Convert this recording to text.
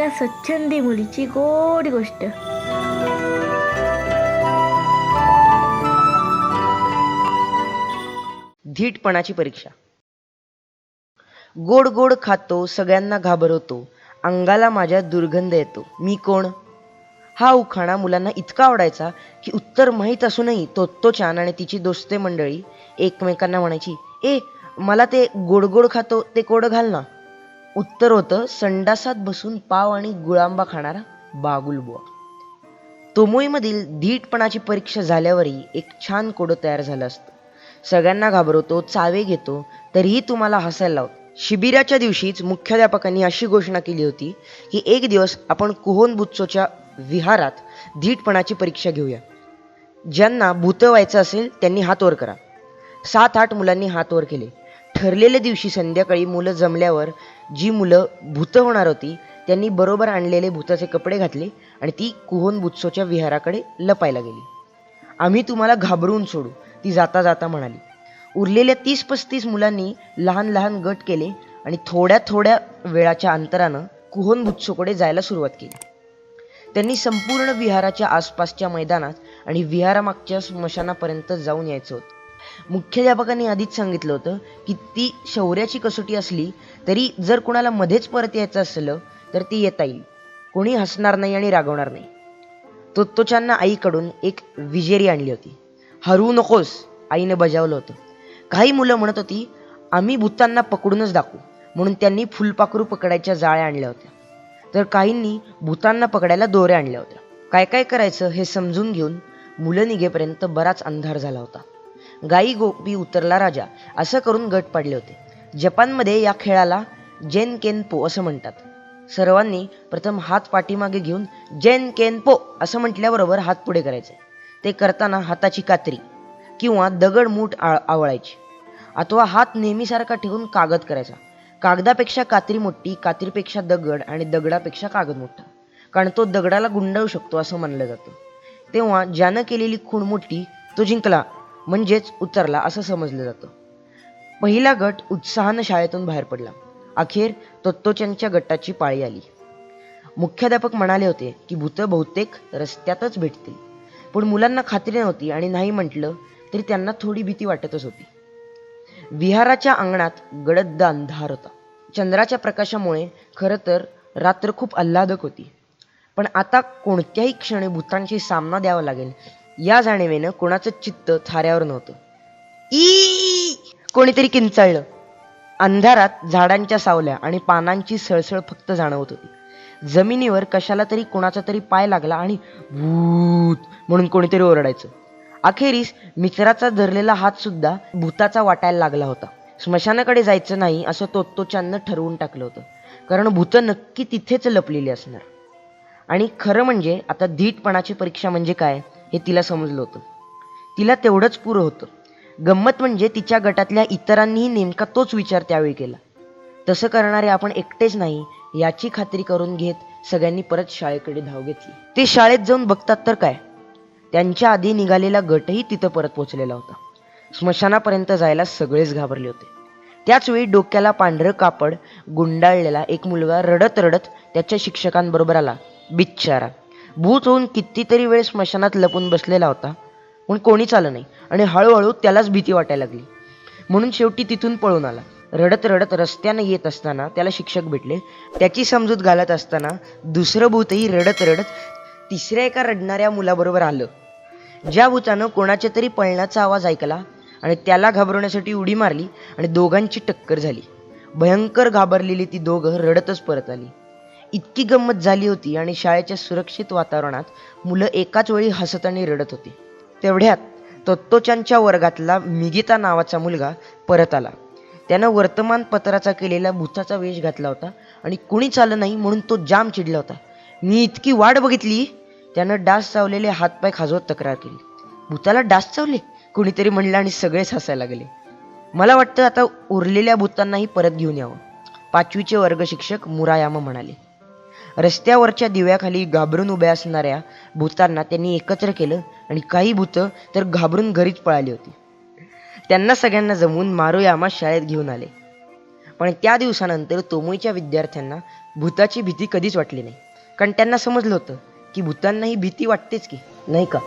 एका स्वच्छंदी मुलीची गोड गोष्ट. धीटपणाची परीक्षा. गोड गोड खातो, सगळ्यांना घाबरवतो, अंगाला माझ्या दुर्गंध येतो, मी कोण? हा उखाणा मुलांना इतका आवडायचा की उत्तर माहीत असूनही तोत्तोचान आणि तिची दोस्ते मंडळी एकमेकांना म्हणायची, ए मला ते गोड गोड खातो ते कोड घाल ना. उत्तर होतं संडासात बसून पाव आणि गुळांबा खाणारा बागुलबुवा. तोमोईमधील धीटपणाची परीक्षा झाल्यावरही एक छान कोडं तयार झालं असतं. सगळ्यांना घाबरवतो, चावे घेतो, तरीही तुम्हाला हसायला लावतो. शिबिराच्या दिवशीच मुख्याध्यापकांनी अशी घोषणा केली होती की एक दिवस आपण कुहोन बुत्सोच्या विहारात धीटपणाची परीक्षा घेऊया. ज्यांना भूत व्हायचं असेल त्यांनी हात वर करा. 7-8 मुलांनी हात वर केले. ठरलेल्या दिवशी संध्याकाळी मुलं जमल्यावर जी मुलं भूत होणार होती त्यांनी बरोबर आणलेले भूताचे कपडे घातले आणि ती कुहोन बुत्सोच्या विहाराकडे लपायला गेली. आम्ही तुम्हाला घाबरवून सोडू, ती जाता जाता म्हणाली. उरलेल्या 30-35 मुलांनी लहान लहान गट केले आणि थोड्या थोड्या वेळाच्या अंतरानं कुहोन बुत्सोकडे जायला सुरुवात केली. त्यांनी संपूर्ण विहाराच्या आसपासच्या मैदानात आणि विहारामागच्या स्मशानापर्यंत जाऊन यायचं होतं. मुख्याध्यापकांनी आधीच सांगितलं होतं की ती शौर्याची कसोटी असली तरी जर कुणाला मध्येच परत यायचं असलं तर ती येता येईल, कोणी हसणार नाही आणि रागवणार नाही. तोत्तोचांना आईकडून एक विजेरी आणली होती. हरवू नकोस, आईने बजावलं होतं. काही मुलं म्हणत होती आम्ही भूतांना पकडूनच दाखवू, म्हणून त्यांनी फुलपाखरू पकडायच्या जाळ्या आणल्या होत्या. तर काहींनी भूतांना पकडायला दोऱ्या आणल्या होत्या. काय काय करायचं हे समजून घेऊन मुलं निघेपर्यंत बराच अंधार झाला होता. गाई गोपी उतरला राजा असं करून गट पाडले होते. जपानमध्ये या खेळाला जेन केनपो असं म्हणतात. सर्वांनी प्रथम हात पाठीमागे घेऊन जेन केनपो असं म्हटल्याबरोबर हात पुढे करायचे. ते करताना हाताची कात्री किंवा दगड मूठ आवळायची अथवा हात नेहमीसारखा ठेवून कागद करायचा. कागदापेक्षा कात्री मोठी, कात्रीपेक्षा दगड आणि दगडापेक्षा कागद मोठा, कारण तो दगडाला गुंडाळू शकतो असं मानलं जातं. तेव्हा ज्यानं केलेली खूण मोठी तो जिंकला म्हणजेच उतरला असं समजलं जातं. पहिला गट उत्साहानं शाळेतून बाहेर पडला. अखेर तोत्तोचानच्या गटाची पाळी आली. मुख्याध्यापक म्हणाले होते की भूतं बहुतेक रस्त्यातच भेटतील, पण मुलांना खात्री नव्हती आणि नाही म्हटलं तरी त्यांना थोडी भीती वाटतच होती. विहाराच्या अंगणात गडद अंधार होता. चंद्राच्या प्रकाशामुळे खरं तर रात्र खूप आल्हादक होती, पण आता कोणत्याही क्षणी भूतांशी सामना द्यावा लागेल या जाणीवेनं कोणाचं चित्त थाऱ्यावर नव्हतं. ई कोणीतरी किंचाळलं. अंधारात झाडांच्या सावल्या आणि पानांची सळसळ फक्त जाणवत होती. जमिनीवर कशाला तरी कोणाचा तरी पाय लागला आणि भूत म्हणून कोणीतरी ओरडायचं. अखेरीस मित्राचा धरलेला हात सुद्धा भूताचा वाटायला लागला होता. स्मशानाकडे जायचं नाही असं तोत्तोचाननं ठरवून टाकलं होतं, कारण भूतं नक्की तिथेच लपलेली असणार. आणि खरं म्हणजे आता धीटपणाची परीक्षा म्हणजे काय हे तिला समजलं होतं. तिला तेवढंच पुरं होतं. गंमत म्हणजे तिच्या गटातल्या इतरांनीही नेमका तोच विचार त्यावेळी केला. तसं करणारे आपण एकटेच नाही याची खात्री करून घेत सगळ्यांनी परत शाळेकडे धाव घेतली. ते शाळेत जाऊन बघतात तर काय, त्यांच्या आधी निघालेला गटही तिथं परत पोचलेला होता. स्मशानापर्यंत जायला सगळेच घाबरले होते. त्याचवेळी डोक्याला पांढरं कापड गुंडाळलेला एक मुलगा रडत रडत त्याच्या शिक्षकांबरोबर आला. बिचारा भूत होऊन कितीतरी वेळ स्मशानात लपून बसलेला होता, पण कोणीच आलं नाही आणि हळूहळू त्यालाच भीती वाटायला लागली. म्हणून शेवटी तिथून पळून आला. रडत रडत रस्त्यानं येत असताना त्याला शिक्षक भेटले. त्याची समजूत घालत असताना दुसरं भूतही रडत रडत तिसऱ्या एका रडणाऱ्या मुलाबरोबर आलं. ज्या भूतानं कोणाच्या तरी पळण्याचा आवाज ऐकला आणि त्याला घाबरवण्यासाठी उडी मारली आणि दोघांची टक्कर झाली. भयंकर घाबरलेली ती दोघं रडतच परत आली. इतकी गंमत झाली होती आणि शाळेच्या सुरक्षित वातावरणात मुलं एकाच वेळी हसत आणि रडत होती. तेवढ्यात तोत्तोचानच्या वर्गातला मिगिता नावाचा मुलगा परत आला. त्यानं वर्तमानपत्राचा केलेला भूताचा वेश घातला होता आणि कुणीच आलं नाही म्हणून तो जाम चिडला होता. मी इतकी वाट बघितली. त्यानं डास चावलेले हातपाय खाजवत तक्रार केली. भूताला डास चावले कुणीतरी म्हणलं आणि सगळेच हसायला लागले. मला वाटतं आता उरलेल्या भूतांनाही परत घेऊन यावं, 5वीचे वर्ग शिक्षक मुरायामा म्हणाले. रस्त्यावरच्या दिव्याखाली घाबरून उभ्या असणाऱ्या भूतांना त्यांनी एकत्र केलं आणि काही भूतं तर घाबरून घरीच पळाली होती. त्यांना सगळ्यांना जमवून मारुयामा शाळेत घेऊन आले. पण त्या दिवसानंतर तोमोईच्या विद्यार्थ्यांना भूताची भीती कधीच वाटली नाही, कारण त्यांना समजलं होतं की भूतांना ही भीती वाटतेच की, नाही का?